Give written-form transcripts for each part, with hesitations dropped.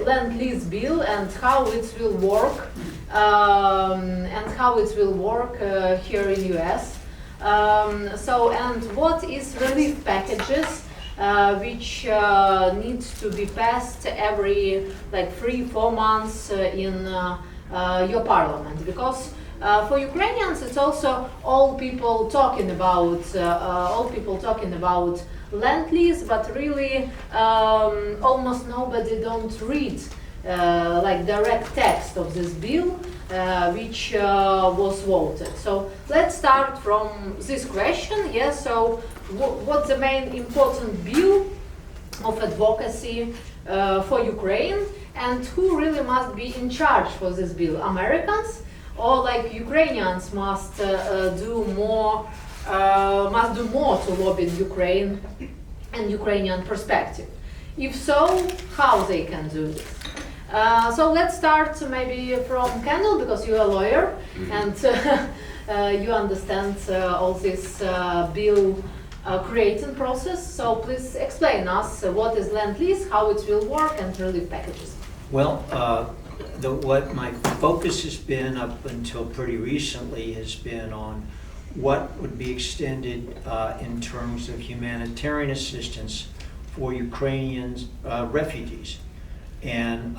Lend-Lease bill and how it will work, here in US. And what is relief packages which needs to be passed every like 3-4 months in your parliament, because for Ukrainians it's also all people talking about Lend-Lease, but really almost nobody don't read like direct text of this bill which was voted. So let's start from this question. Yes, so what's the main important bill of advocacy for Ukraine, and who really must be in charge for this bill? Americans, or like Ukrainians must do more to lobby Ukraine and Ukrainian perspective? If so, how they can do this? So let's start maybe from Kendall, because you're a lawyer and you understand all this bill creating process. So please explain us what is Lend-Lease, how it will work, and relief packages. Well, what my focus has been up until pretty recently has been on what would be extended in terms of humanitarian assistance for Ukrainian refugees. And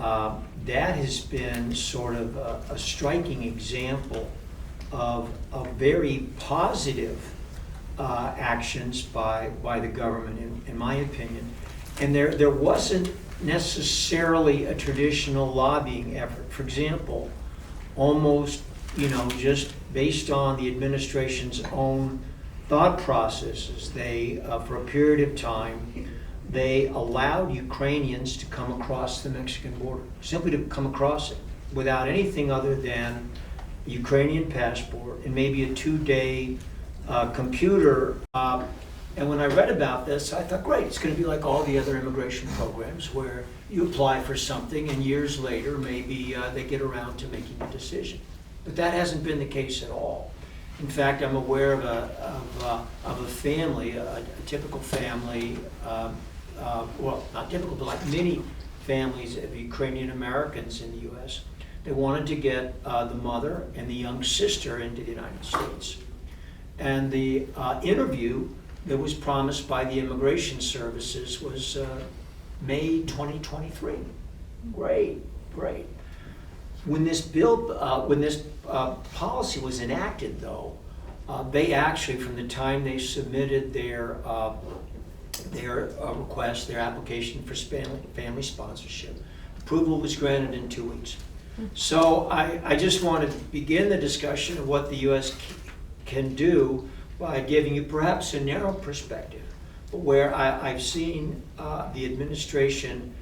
that has been sort of a striking example of very positive actions by the government, in my opinion. And there wasn't necessarily a traditional lobbying effort. For example, almost, just based on the administration's own thought processes, they, for a period of time, they allowed Ukrainians to come across the Mexican border, simply to come across it without anything other than a Ukrainian passport and maybe a 2-day computer. And when I read about this, I thought, great, it's going to be like all the other immigration programs where you apply for something and years later maybe they get around to making a decision. But that hasn't been the case at all. In fact, I'm aware of a family, a typical family, well, not typical, but like many families of Ukrainian Americans in the U.S. They wanted to get the mother and the young sister into the United States. And the interview that was promised by the immigration services was May 2023. Great. When this policy was enacted, though, they actually, from the time they submitted their request, their application for family sponsorship, approval was granted in 2 weeks. So I just want to begin the discussion of what the U.S. can do by giving you perhaps a narrow perspective, but where I've seen the administration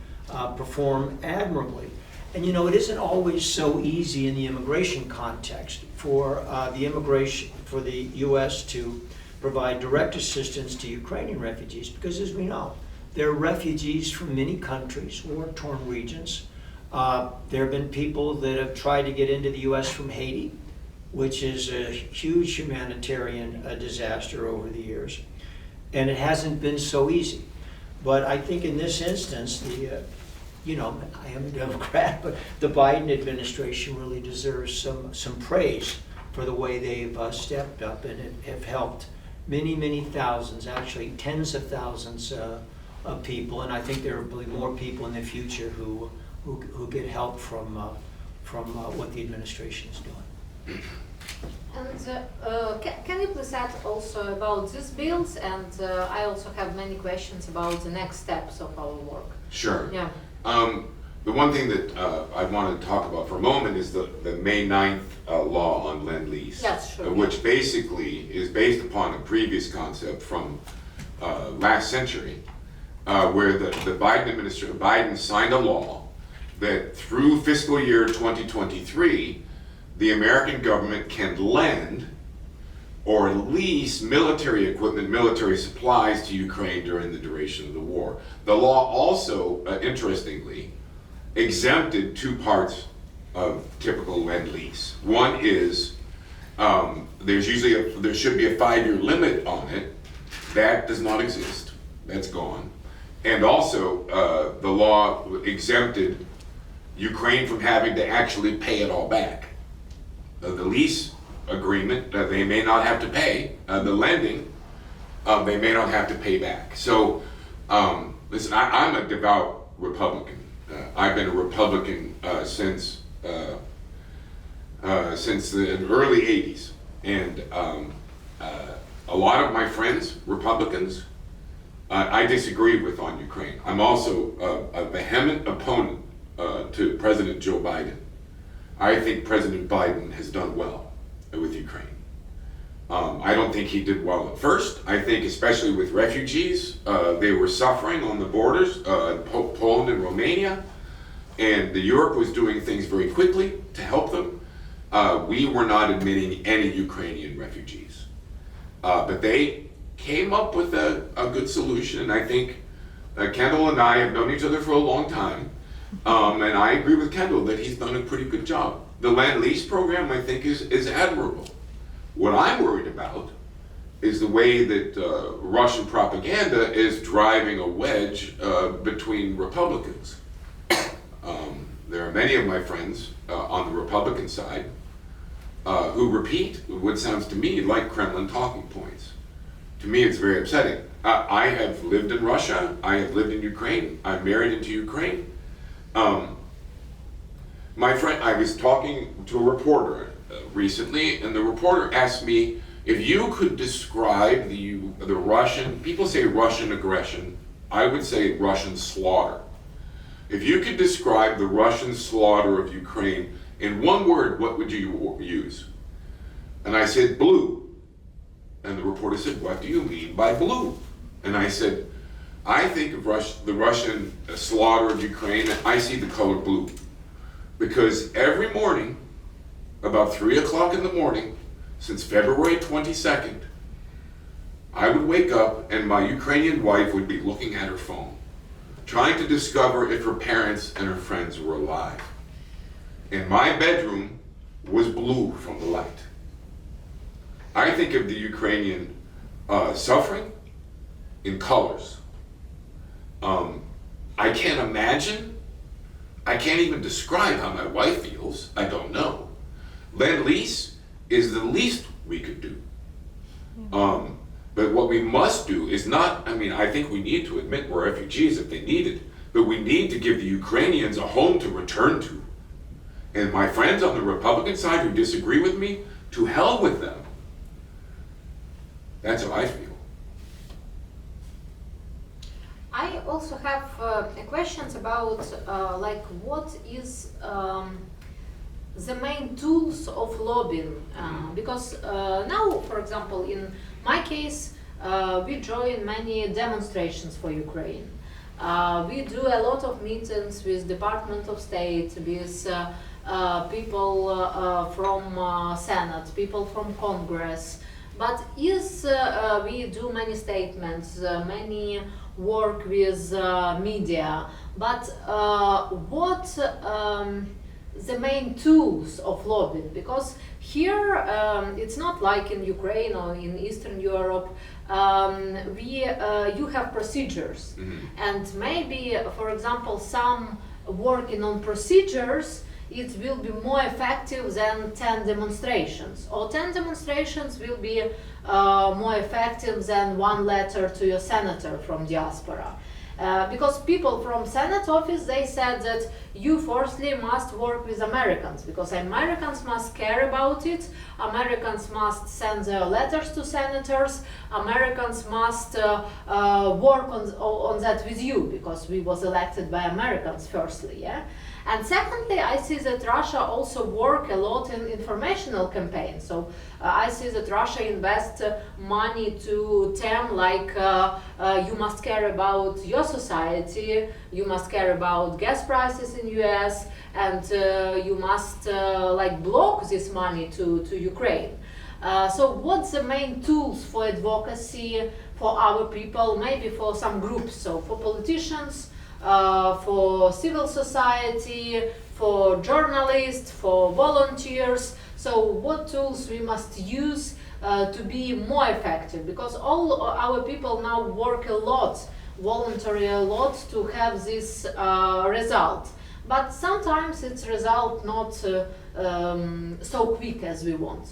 perform admirably. And it isn't always so easy in the immigration context for the U.S. to provide direct assistance to Ukrainian refugees, because as we know, they're refugees from many countries, war-torn regions. There have been people that have tried to get into the U.S. from Haiti, which is a huge humanitarian disaster over the years, and it hasn't been so easy. But I think in this instance, I am a Democrat, but the Biden administration really deserves some praise for the way they've stepped up and have helped many thousands, actually tens of thousands of people, and I think there will be more people in the future who get help from what the administration is doing. And can you please add also about these bills? And I also have many questions about the next steps of our work. Sure. Yeah. The one thing that I want to talk about for a moment is the May 9th law on Lend-Lease, Yes, sure. Which basically is based upon a previous concept from last century, where the Biden signed a law that through fiscal year 2023, the American government can lend or lease military equipment, military supplies to Ukraine during the duration of the war. The law also, interestingly, exempted two parts of typical Lend-Lease. One is there should be a 5-year limit on it. That does not exist. That's gone. And also, the law exempted Ukraine from having to actually pay it all back. The lease agreement, they may not have to pay. The lending, they may not have to pay back. So, listen, I'm a devout Republican. I've been a Republican since the early 80s. And a lot of my friends, Republicans, I disagree with on Ukraine. I'm also a vehement opponent to President Joe Biden. I think President Biden has done well with Ukraine. I don't think he did well at first. I think especially with refugees, they were suffering on the borders, Poland and Romania, and Europe was doing things very quickly to help them. We were not admitting any Ukrainian refugees. But they came up with a good solution, and I think Kendall and I have known each other for a long time, and I agree with Kendall that he's done a pretty good job. The land lease program, I think, is admirable. What I'm worried about is the way that Russian propaganda is driving a wedge between Republicans. There are many of my friends on the Republican side who repeat what sounds to me like Kremlin talking points. To me, it's very upsetting. I have lived in Russia. I have lived in Ukraine. I'm married into Ukraine. My friend, I was talking to a reporter recently, and the reporter asked me if you could describe the Russian, people say Russian aggression, I would say Russian slaughter. If you could describe the Russian slaughter of Ukraine in one word, what would you use? And I said, blue. And the reporter said, what do you mean by blue? And I said, I think of the Russian slaughter of Ukraine, and I see the color blue. Because every morning, about 3 o'clock in the morning, since February 22nd, I would wake up and my Ukrainian wife would be looking at her phone, trying to discover if her parents and her friends were alive. And my bedroom was blue from the light. I think of the Ukrainian suffering in colors. I can't imagine, I can't even describe how my wife feels. I don't know. Lend-lease is the least we could do. But what we must do is not, I think we need to admit more refugees if they need it, but we need to give the Ukrainians a home to return to. And my friends on the Republican side who disagree with me, to hell with them. That's how I feel. I also have questions about what is the main tools of lobbying, because now, for example, in my case, we join many demonstrations for Ukraine. We do a lot of meetings with Department of State, with people from Senate, people from Congress. But yes, we do many statements, many work with media. But what the main tools of lobbying? Because here it's not like in Ukraine or in Eastern Europe. You have procedures, and maybe, for example, some working on procedures, it will be more effective than 10 demonstrations, or 10 demonstrations will be more effective than one letter to your senator from diaspora. Because people from Senate office, they said that you firstly must work with Americans, because Americans must care about it, Americans must send their letters to senators, Americans must work on that with you, because we was elected by Americans firstly, yeah? And secondly, I see that Russia also work a lot in informational campaigns. So I see that Russia invests money to them like you must care about your society, you must care about gas prices in US, and you must block this money to Ukraine. So what's the main tools for advocacy for our people, maybe for some groups, so for politicians, for civil society, for journalists, for volunteers. So what tools we must use to be more effective? Because all our people now work a lot, voluntary a lot to have this result. but sometimes it's result not so quick as we want.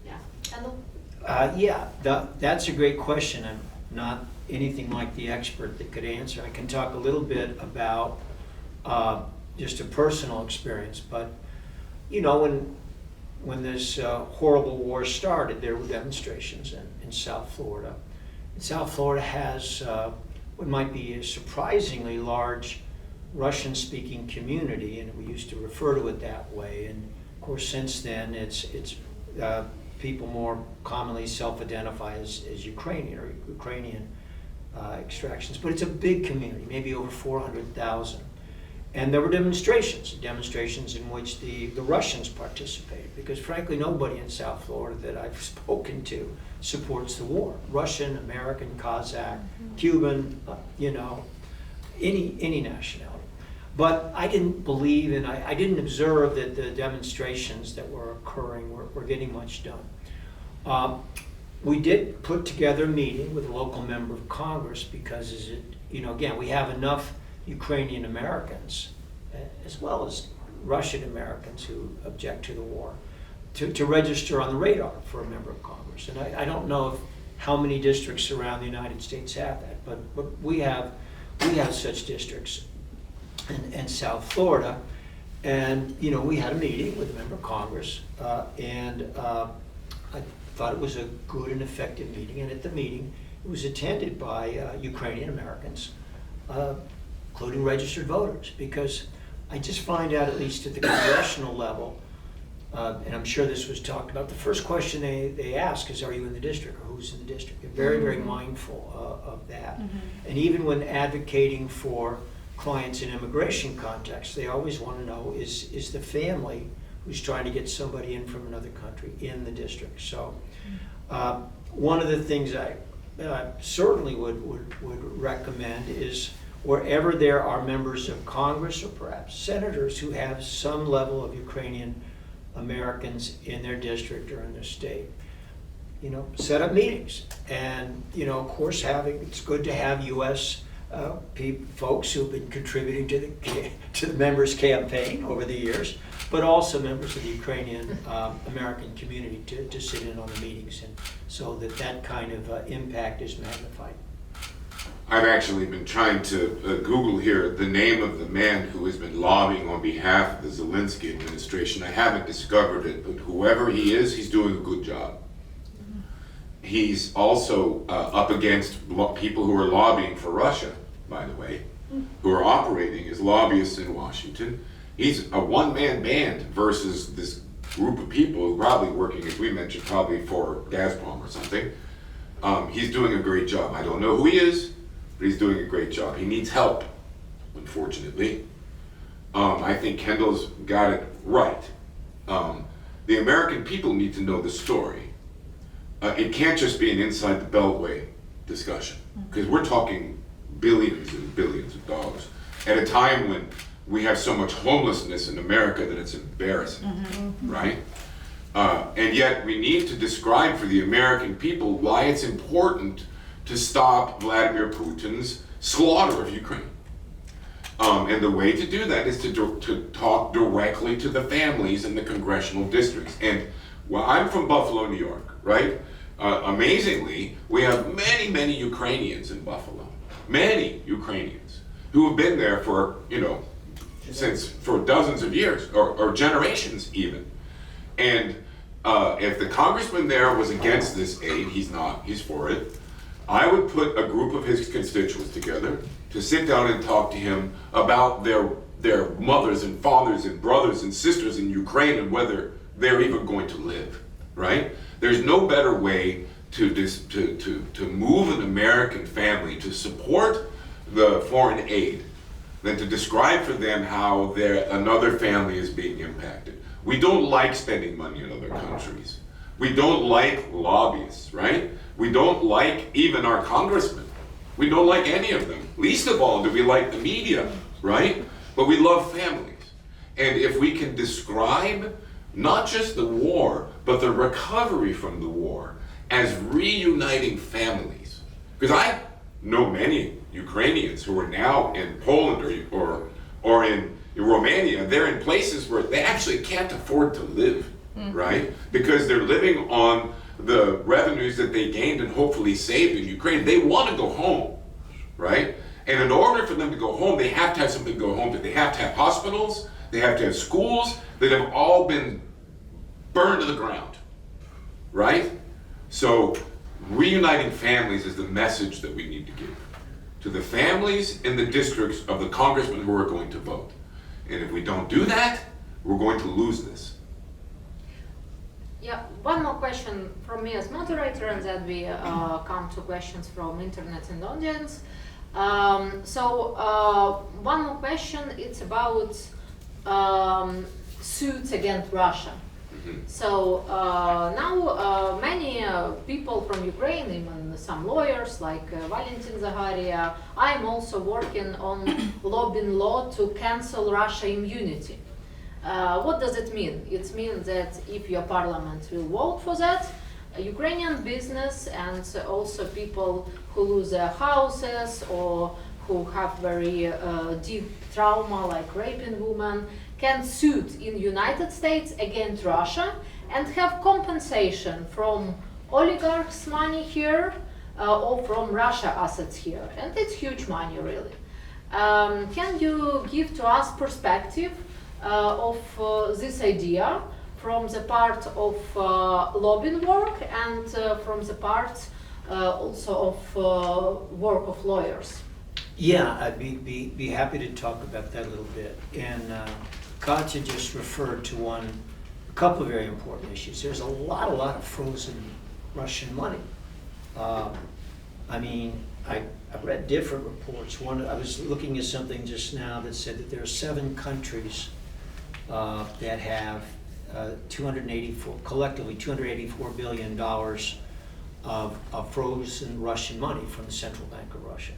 Yeah. Hello? That's a great question. I'm not anything like the expert that could answer. I can talk a little bit about just a personal experience, but you know, when this horrible war started, there were demonstrations in South Florida. And South Florida has what might be a surprisingly large Russian-speaking community, and we used to refer to it that way. And of course, since then, it's people more commonly self-identify as Ukrainian or Ukrainian extractions. But it's a big community, maybe over 400,000. And there were demonstrations in which the Russians participated, because frankly, nobody in South Florida that I've spoken to supports the war. Russian, American, Kazakh, Cuban, you know, any nationality. But I didn't believe, and I didn't observe that the demonstrations that were occurring were getting much done. We did put together a meeting with a local member of Congress because, you know, again, we have enough Ukrainian Americans, as well as Russian Americans who object to the war, to register on the radar for a member of Congress. And I don't know how many districts around the United States have that, but we have such districts in South Florida. And you know, we had a meeting with a member of Congress, and I thought it was a good and effective meeting. And at the meeting, it was attended by Ukrainian Americans, including registered voters, because I just find out, at least at the congressional level, and I'm sure this was talked about, the first question they ask is, are you in the district, or who's in the district? They're very, very mindful of that. And even when advocating for clients in immigration context, they always want to know, is the family who's trying to get somebody in from another country in the district? So one of the things I certainly would recommend is, wherever there are members of Congress or perhaps senators who have some level of Ukrainian Americans in their district or in their state, you know, set up meetings. And, you know, of course, it's good to have U.S. Folks who've been contributing to the members' campaign over the years, but also members of the Ukrainian American community to sit in on the meetings, and so that kind of impact is magnified. I've actually been trying to Google here the name of the man who has been lobbying on behalf of the Zelensky administration. I haven't discovered it, but whoever he is, he's doing a good job. He's also up against people who are lobbying for Russia, by the way, who are operating as lobbyists in Washington. He's a one-man band versus this group of people who are probably working, as we mentioned, probably for Gazprom or something. He's doing a great job. I don't know who he is, but he's doing a great job. He needs help, unfortunately. I think Kendall's got it right. The American people need to know the story. It can't just be an inside the Beltway discussion, because we're talking billions and billions of dollars at a time when we have so much homelessness in America that it's embarrassing, right? And yet we need to describe for the American people why it's important to stop Vladimir Putin's slaughter of Ukraine. And the way to do that is to talk directly to the families in the congressional districts. And well, I'm from Buffalo, New York, right? Amazingly, we have many, many Ukrainians in Buffalo. Many Ukrainians who have been there for, you know, for dozens of years or generations even. And if the congressman there was against this aid, he's not, he's for it, I would put a group of his constituents together to sit down and talk to him about their mothers and fathers and brothers and sisters in Ukraine and whether they're even going to live, right? There's no better way to move an American family to support the foreign aid than to describe for them how another family is being impacted. We don't like spending money in other countries. We don't like lobbyists, right? We don't like even our congressmen. We don't like any of them. Least of all do we like the media, right? But we love families. And if we can describe not just the war, but the recovery from the war as reuniting families. Because I know many Ukrainians who are now in Poland or In Romania, they're in places where they actually can't afford to live, right? Because they're living on the revenues that they gained and hopefully saved in Ukraine. They want to go home, right? And in order for them to go home, they have to have something to go home to. They have to have hospitals, they have to have schools that have all been burned to the ground, right? So reuniting families is the message that we need to give to the families in the districts of the congressmen who are going to vote. And if we don't do that, we're going to lose this. Yeah, one more question from me as moderator, and then we come to questions from internet and audience. One more question, it's about suits against Russia. So now many people from Ukraine, even some lawyers like Valentin Zaharia, I'm also working on lobbying law to cancel Russia immunity. What does it mean? It means that if your parliament will vote for that, Ukrainian business and also people who lose their houses or who have very deep trauma like raping women can sue in United States against Russia and have compensation from oligarchs' money here or from Russia assets here. And it's huge money really. Can you give to us perspective of this idea from the part of lobbying work and from the part also of work of lawyers? Yeah, I'd be happy to talk about that a little bit. And Katya just referred to a couple of very important issues. There's a lot of frozen Russian money. I mean, I've read different reports. I was looking at something just now that said that there are 7 countries that have collectively $284 billion of frozen Russian money from the Central Bank of Russia.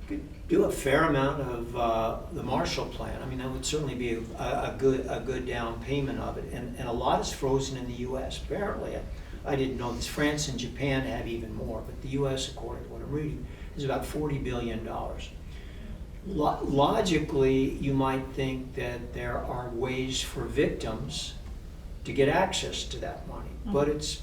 You could do a fair amount of the Marshall Plan. I mean, that would certainly be a good down payment of it. And a lot is frozen in the U.S. Apparently, I didn't know this. France and Japan have even more, but the U.S., according to what I'm reading, is about $40 billion. Logically, you might think that there are ways for victims to get access to that money, but it's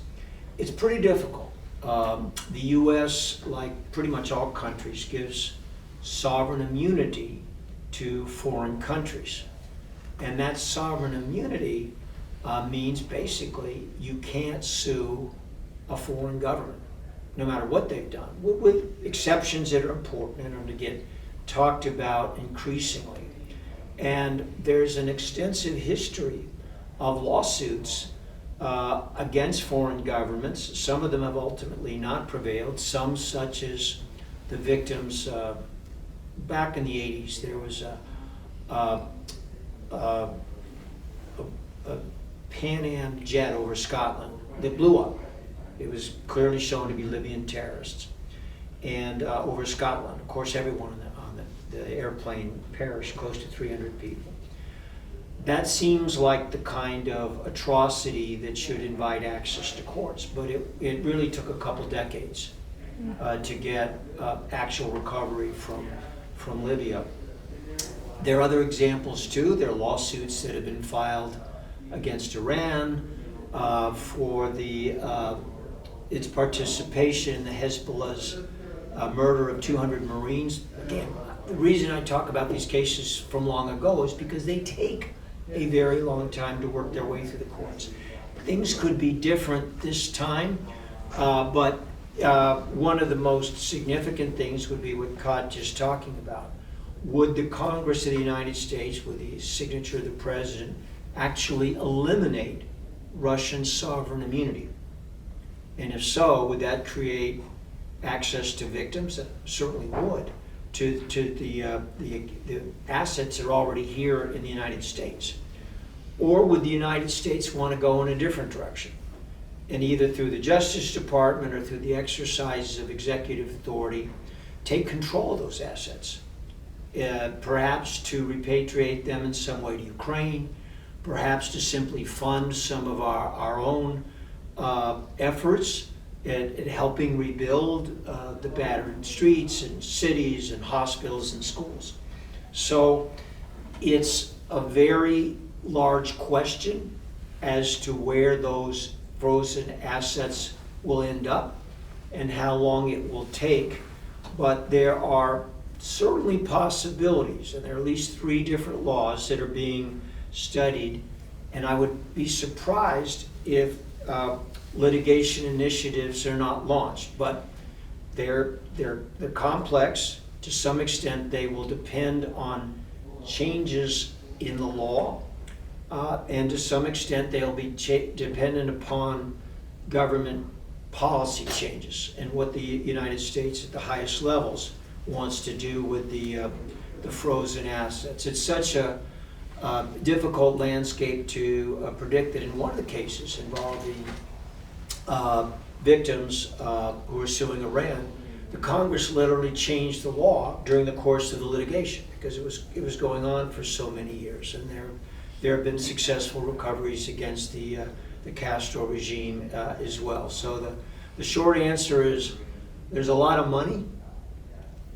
pretty difficult. The U.S., like pretty much all countries, gives sovereign immunity to foreign countries. And that sovereign immunity means basically you can't sue a foreign government, no matter what they've done, with exceptions that are important and are to get talked about increasingly. And there's an extensive history of lawsuits against foreign governments. Some of them have ultimately not prevailed, some such as the victims back in the 80s. There was a Pan Am jet over Scotland that blew up. It was clearly shown to be Libyan terrorists. And over Scotland, of course, everyone on the airplane perished, close to 300 people. That seems like the kind of atrocity that should invite access to courts, but it really took a couple decades to get actual recovery from Libya. There are other examples too. There are lawsuits that have been filed against Iran for its participation in the Hezbollah's murder of 200 Marines. Again, the reason I talk about these cases from long ago is because they take a very long time to work their way through the courts. Things could be different this time, but one of the most significant things would be what Katya's just talking about. Would the Congress of the United States, with the signature of the President, actually eliminate Russian sovereign immunity? And if so, would that create access to victims? That certainly would. To the assets that are already here in the United States? Or would the United States want to go in a different direction? And either through the Justice Department or through the exercises of executive authority, take control of those assets. Perhaps to repatriate them in some way to Ukraine, perhaps to simply fund some of our own efforts at helping rebuild the battered streets and cities and hospitals and schools. So It's a very large question as to where those frozen assets will end up and how long it will take. But there are certainly possibilities, and there are at least 3 different laws that are being studied. And I would be surprised if litigation initiatives are not launched. But they're complex. To some extent, they will depend on changes in the law, and to some extent, they'll be dependent upon government policy changes and what the United States at the highest levels wants to do with the frozen assets. It's such a difficult landscape to predict that in one of the cases involving victims who are suing Iran, the Congress literally changed the law during the course of the litigation because it was going on for so many years, and there have been successful recoveries against the Castro regime as well. So the short answer is there's a lot of money,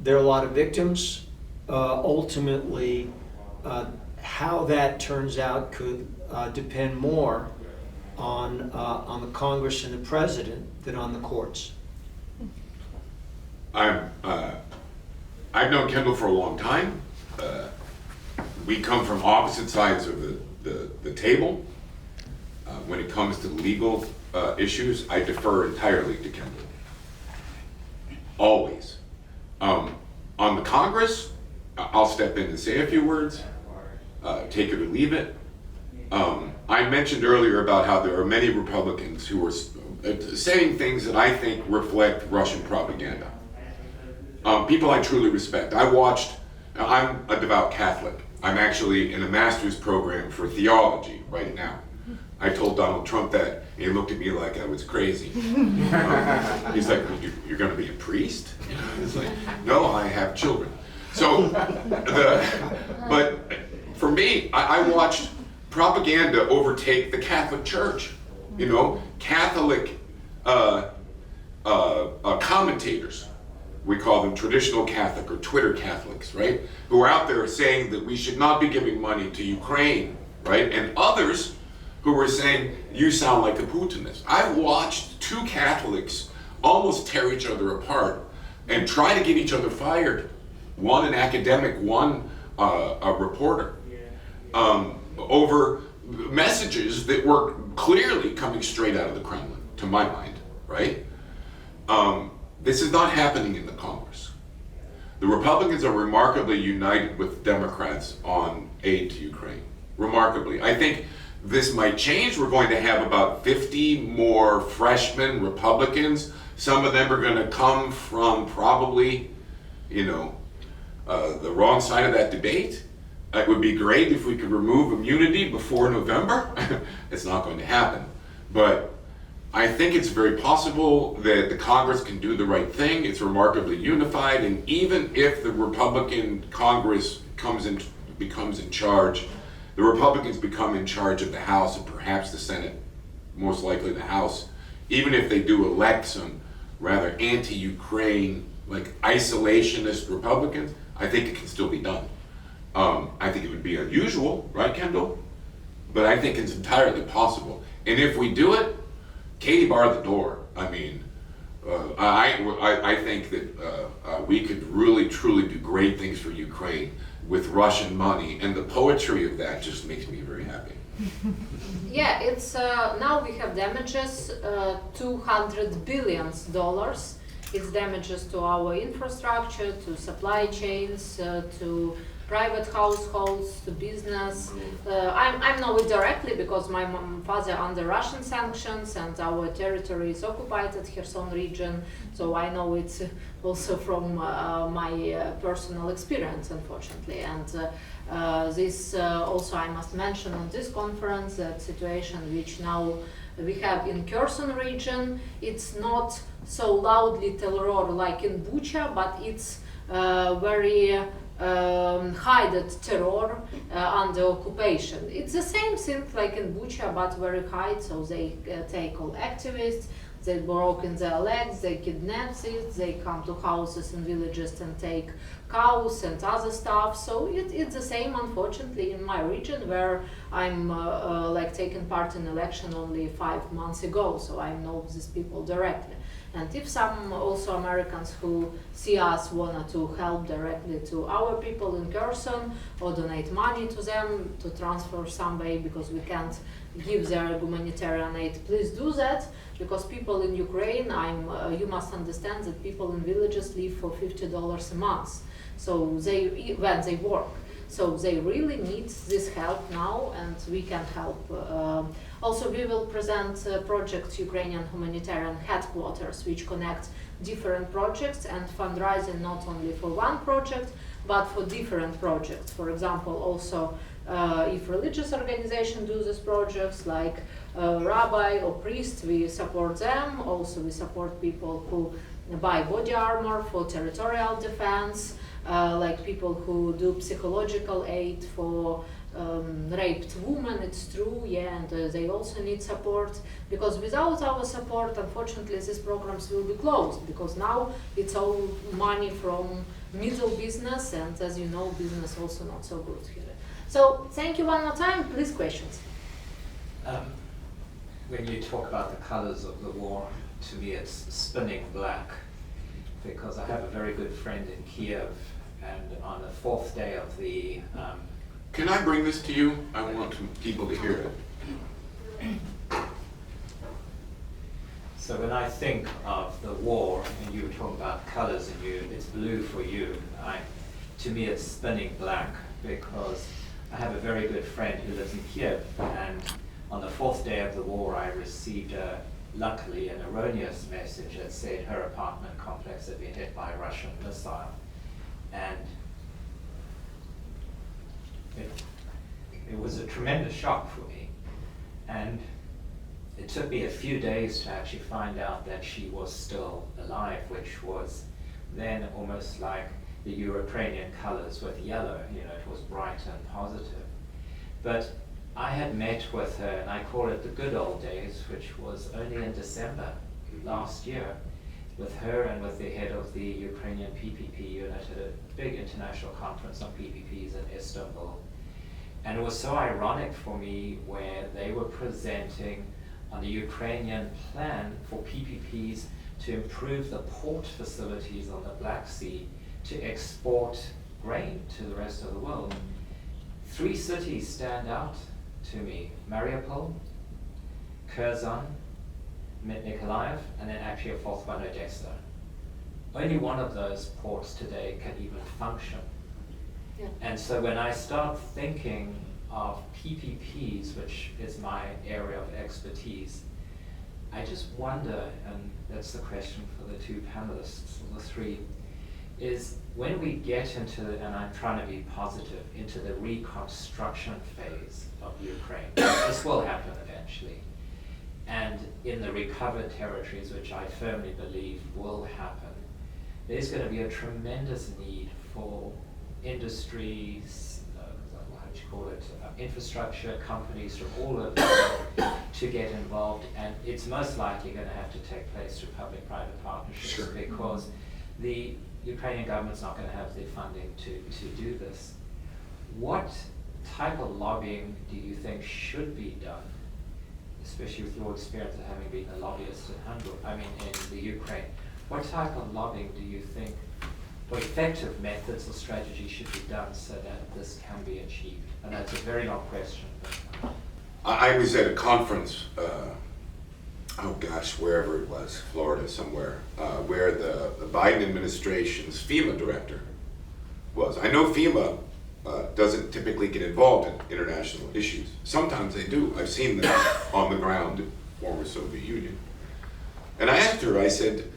there are a lot of victims. Ultimately, how that turns out could depend more on the Congress and the President than on the courts. I've known Kendall for a long time. We come from opposite sides of the table. When it comes to legal issues, I defer entirely to Kendall. Always. On the Congress, I'll step in and say a few words, take it or leave it. I mentioned earlier about how there are many Republicans who are saying things that I think reflect Russian propaganda. People I truly respect. I'm a devout Catholic. I'm actually in a master's program for theology right now. I told Donald Trump that, and he looked at me like I was crazy. He's like, you're going to be a priest? It's like, no, I have children. So, but for me, I watched propaganda overtake the Catholic Church. You know, Catholic commentators, we call them traditional Catholic or Twitter Catholics, right? Who are out there saying that we should not be giving money to Ukraine, right? And others who were saying, you sound like a Putinist. I've watched 2 Catholics almost tear each other apart and try to get each other fired. One an academic, one a reporter, over messages that were clearly coming straight out of the Kremlin, to my mind, right? This is not happening in the Congress. The Republicans are remarkably united with Democrats on aid to Ukraine. Remarkably. I think this might change. We're going to have about 50 more freshman Republicans. Some of them are going to come from probably, the wrong side of that debate. It would be great if we could remove immunity before November. It's not going to happen. But I think it's very possible that the Congress can do the right thing. It's remarkably unified, and even if the Republican Congress becomes in charge, the Republicans become in charge of the House and perhaps the Senate, most likely the House, even if they do elect some rather anti-Ukraine, like isolationist Republicans, I think it can still be done. I think it would be unusual, right, Kendall? But I think it's entirely possible. And if we do it, Katie barred the door. I mean, I think that we could really, truly do great things for Ukraine with Russian money, and the poetry of that just makes me very happy. Yeah, it's now we have damages, $200 billion. It's damages to our infrastructure, to supply chains, to private households, to business. I know it directly because my father under Russian sanctions and our territory is occupied at Kherson region, so I know it also from my personal experience, unfortunately. And this also I must mention on this conference, that situation which now we have in Kherson region, it's not so loudly terror like in Bucha, but it's very hidden terror under occupation. It's the same thing like in Bucha, but very high, so they take all activists, they broken their legs, they kidnap it, they come to houses and villages and take cows and other stuff. So it's the same, unfortunately, in my region, where I'm like taking part in election only 5 months ago, so I know these people directly. And if some also Americans who see us wanted to help directly to our people in Kherson or donate money to them to transfer some way, because we can't give their humanitarian aid, please do that, because people in Ukraine, you must understand that people in villages live for $50 a month, so when they work. So they really need this help now, and we can help. Also, we will present project Ukrainian Humanitarian Headquarters, which connects different projects and fundraising not only for one project, but for different projects. For example, also if religious organizations do these projects, like rabbi or priest, we support them. Also, we support people who buy body armor for territorial defense, like people who do psychological aid for raped women. It's true, yeah, and they also need support, because without our support, unfortunately, these programs will be closed, because now it's all money from middle business, and as you know, business also not so good here. So thank you one more time. Please, questions. When you talk about the colors of the war, to me it's spinning black, because I have a very good friend in Kiev, and on the 4th day of the Can I bring this to you? I want people to hear it. So when I think of the war, and you were talking about colors, and it's blue for you, to me it's spinning black, because I have a very good friend who lives in Kiev, and on the 4th day of the war I received luckily an erroneous message that said her apartment complex had been hit by a Russian missile. And it was a tremendous shock for me. And it took me a few days to actually find out that she was still alive, which was then almost like the Ukrainian colors with yellow. It was bright and positive. But I had met with her, and I call it the good old days, which was only in December last year, with her and with the head of the Ukrainian PPP unit at a big international conference on PPPs in Istanbul. And it was so ironic for me where they were presenting on the Ukrainian plan for PPPs to improve the port facilities on the Black Sea to export grain to the rest of the world. 3 cities stand out to me: Mariupol, Kherson, Mykolaiv, and then actually a 4th one, Odessa. Only one of those ports today can even function. Yeah. And so when I start thinking of PPPs, which is my area of expertise, I just wonder, and that's the question for the 2 panelists, or the 3, is when we get into, and I'm trying to be positive, into the reconstruction phase of Ukraine, this will happen eventually, and in the recovered territories, which I firmly believe will happen, there's going to be a tremendous need for industries, infrastructure companies from all over the world to get involved, and it's most likely going to have to take place through public-private partnerships. Sure. Because the Ukrainian government's not going to have the funding to do this. What type of lobbying do you think should be done, especially with your experience of having been a lobbyist in the Ukraine? What type of lobbying do you think, or effective methods or strategies should be done so that this can be achieved? And that's a very long question. But, I was at a conference, wherever it was, Florida somewhere, where the Biden administration's FEMA director was. I know FEMA doesn't typically get involved in international issues. Sometimes they do. I've seen them on the ground in the former Soviet Union. And I asked her, I said,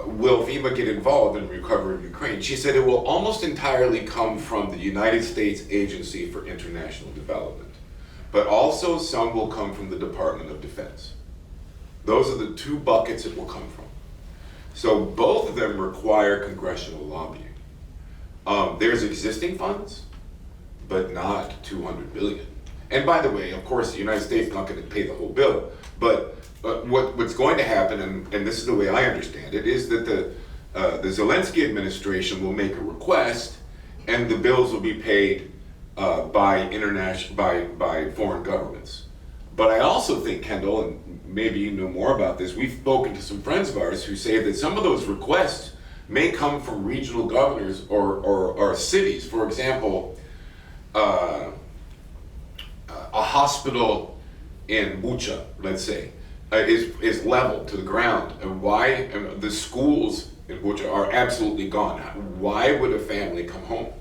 will FEMA get involved in recovering Ukraine? She said it will almost entirely come from the United States Agency for International Development, but also some will come from the Department of Defense. Those are the 2 buckets it will come from. So both of them require congressional lobbying. There's existing funds, but not $200 billion. And by the way, of course, the United States is not going to pay the whole bill, but what's going to happen, and this is the way I understand it, is that the Zelensky administration will make a request, and the bills will be paid by foreign governments. But I also think, Kendall, and maybe you know more about this, we've spoken to some friends of ours who say that some of those requests may come from regional governors or cities. For example, a hospital in Bucha, let's say, is leveled to the ground. And why? And the schools in Bucha are absolutely gone. Why would a family come home?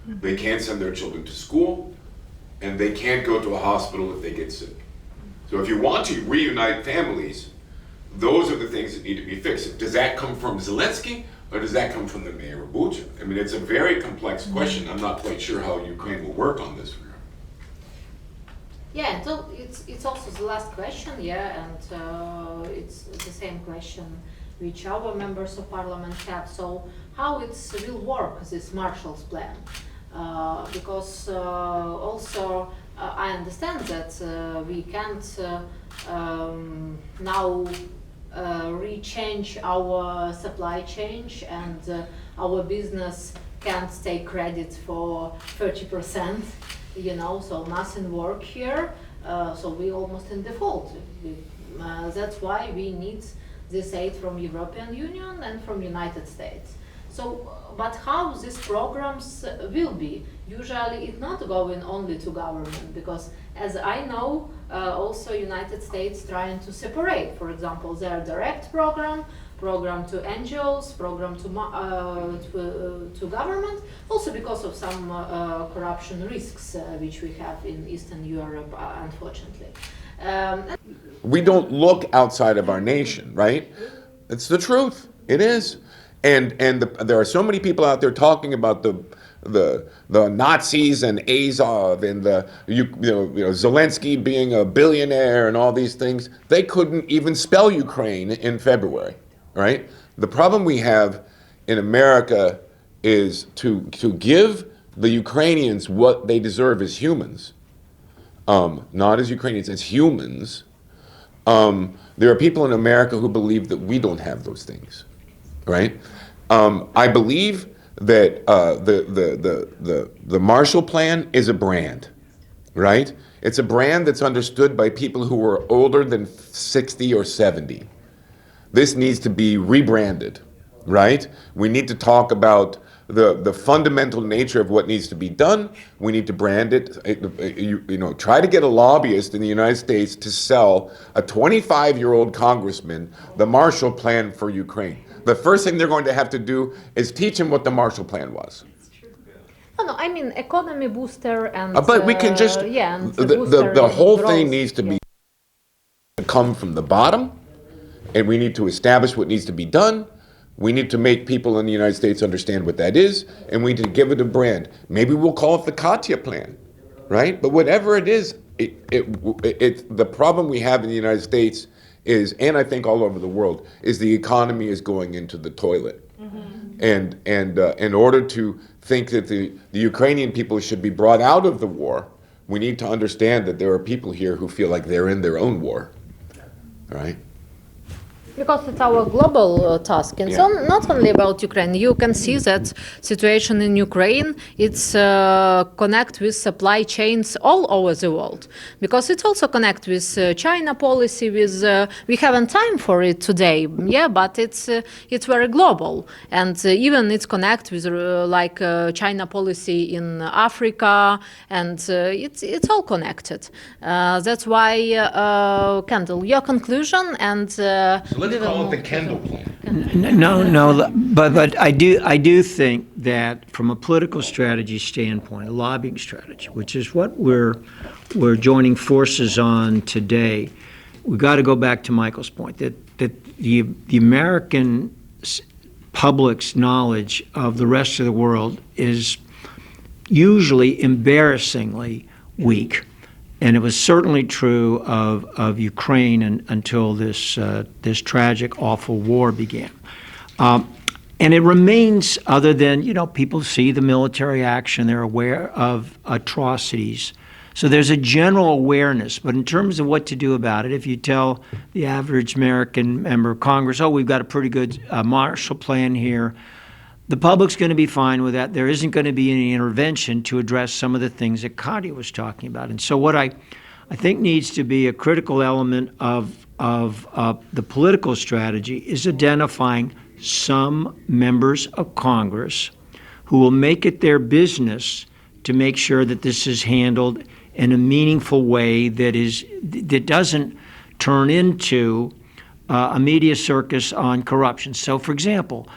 They can't send their children to school, and they can't go to a hospital if they get sick. So if you want to reunite families, those are the things that need to be fixed. Does that come from Zelensky, or does that come from the mayor of Bucha? I mean, it's a very complex question. I'm not quite sure how Ukraine will work on this. Yeah, so it's also the last question, yeah, and it's the same question which our members of parliament have. So how it will work, this Marshall's Plan? Because also I understand that we can't now rechange our supply chain, and our business can't take credit for 30%, you know, so nothing work here, so we almost in default. That's why we need this aid from European Union and from United States. So, but how these programs will be? Usually it's not going only to government, because as I know, also United States trying to separate, for example, their direct program to NGOs, program to government, also because of some corruption risks which we have in Eastern Europe, unfortunately. We don't look outside of our nation, right? It's the truth. It is. And there are so many people out there talking about the Nazis and Azov and Zelensky being a billionaire and all these things. They couldn't even spell Ukraine in February, right? The problem we have in America is to give the Ukrainians what they deserve as humans, not as Ukrainians, as humans. There are people in America who believe that we don't have those things. Right, I believe that the Marshall Plan is a brand, right? It's a brand that's understood by people who are older than 60 or 70. This needs to be rebranded, right? We need to talk about the fundamental nature of what needs to be done. We need to brand it. Try to get a lobbyist in the United States to sell a 25-year-old congressman the Marshall Plan for Ukraine. The first thing they're going to have to do is teach him what the Marshall Plan was. No, I mean economy booster and. But we can just the whole thing needs to be come from the bottom, and we need to establish what needs to be done. We need to make people in the United States understand what that is, and we need to give it a brand. Maybe we'll call it the Katya Plan, right? But whatever it is, the problem we have in the United States is, and I think all over the world, is the economy is going into the toilet. Mm-hmm. And in order to think that the Ukrainian people should be brought out of the war, we need to understand that there are people here who feel like they're in their own war, right? Because it's our global task, and so not only about Ukraine. You can see that situation in Ukraine. It's connect with supply chains all over the world, because it's also connect with China policy. With we haven't time for it today, but it's very global, and even it's connect with China policy in Africa, and it's all connected. That's why, Kendall, your conclusion and. Let's call it the Kendall Plan. No, but I do think that from a political strategy standpoint, a lobbying strategy, which is what we're joining forces on today, we've got to go back to Michael's point that the American public's knowledge of the rest of the world is usually embarrassingly weak. And it was certainly true of Ukraine until this tragic, awful war began. And it remains, other than, people see the military action, they're aware of atrocities So there's a general awareness, but in terms of what to do about it, if you tell the average American member of Congress, oh, we've got a pretty good Marshall Plan here, the public's going to be fine with that. There isn't going to be any intervention to address some of the things that Katia was talking about. And so what I think needs to be a critical element of the political strategy is identifying some members of Congress who will make it their business to make sure that this is handled in a meaningful way that doesn't turn into a media circus on corruption. So, for example,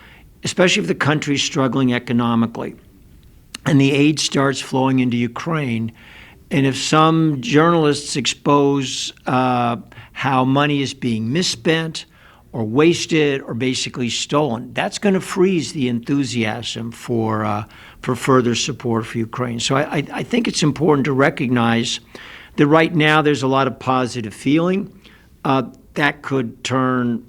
especially if the country's struggling economically and the aid starts flowing into Ukraine, and if some journalists expose how money is being misspent or wasted or basically stolen, that's going to freeze the enthusiasm for further support for Ukraine. So I think it's important to recognize that right now there's a lot of positive feeling. That could turn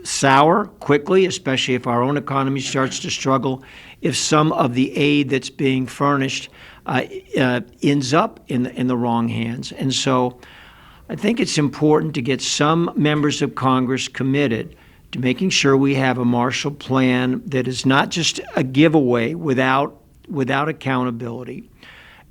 sour quickly, especially if our own economy starts to struggle, if some of the aid that's being furnished ends up in the wrong hands. And so I think it's important to get some members of Congress committed to making sure we have a Marshall Plan that is not just a giveaway without accountability.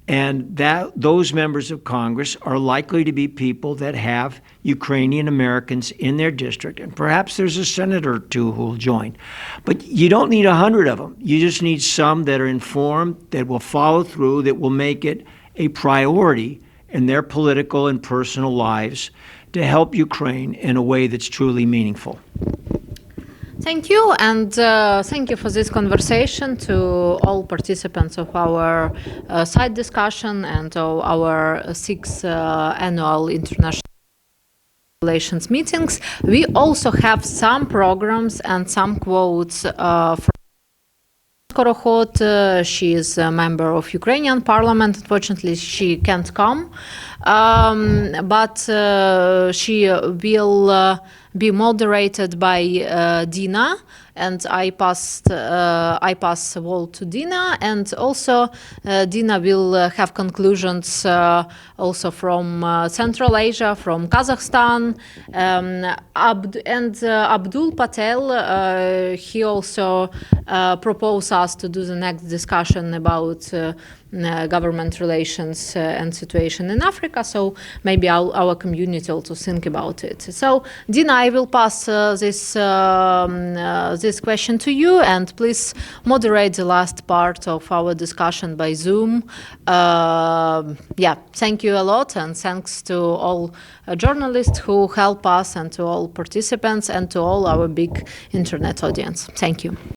And that those members of Congress are likely to be people that have Ukrainian Americans in their district. And perhaps there's a senator or two who will join. But you don't need 100 of them. You just need some that are informed, that will follow through, that will make it a priority in their political and personal lives to help Ukraine in a way that's truly meaningful. Thank you, and thank you for this conversation to all participants of our side discussion and our 6th annual international relations meetings. We also have some programs and some quotes from Skorokhod. She is a member of Ukrainian parliament. Unfortunately, she can't come, but she will be moderated by Dina, and I pass the wall to Dina, and also Dina will have conclusions also from Central Asia, from Kazakhstan, and Abdul Patel. He also proposed us to do the next discussion about government relations and situation in Africa, so maybe our community also think about it. So, Dina, I will pass this question to you, and please moderate the last part of our discussion by Zoom. Thank you a lot, and thanks to all journalists who help us, and to all participants, and to all our big internet audience. Thank you.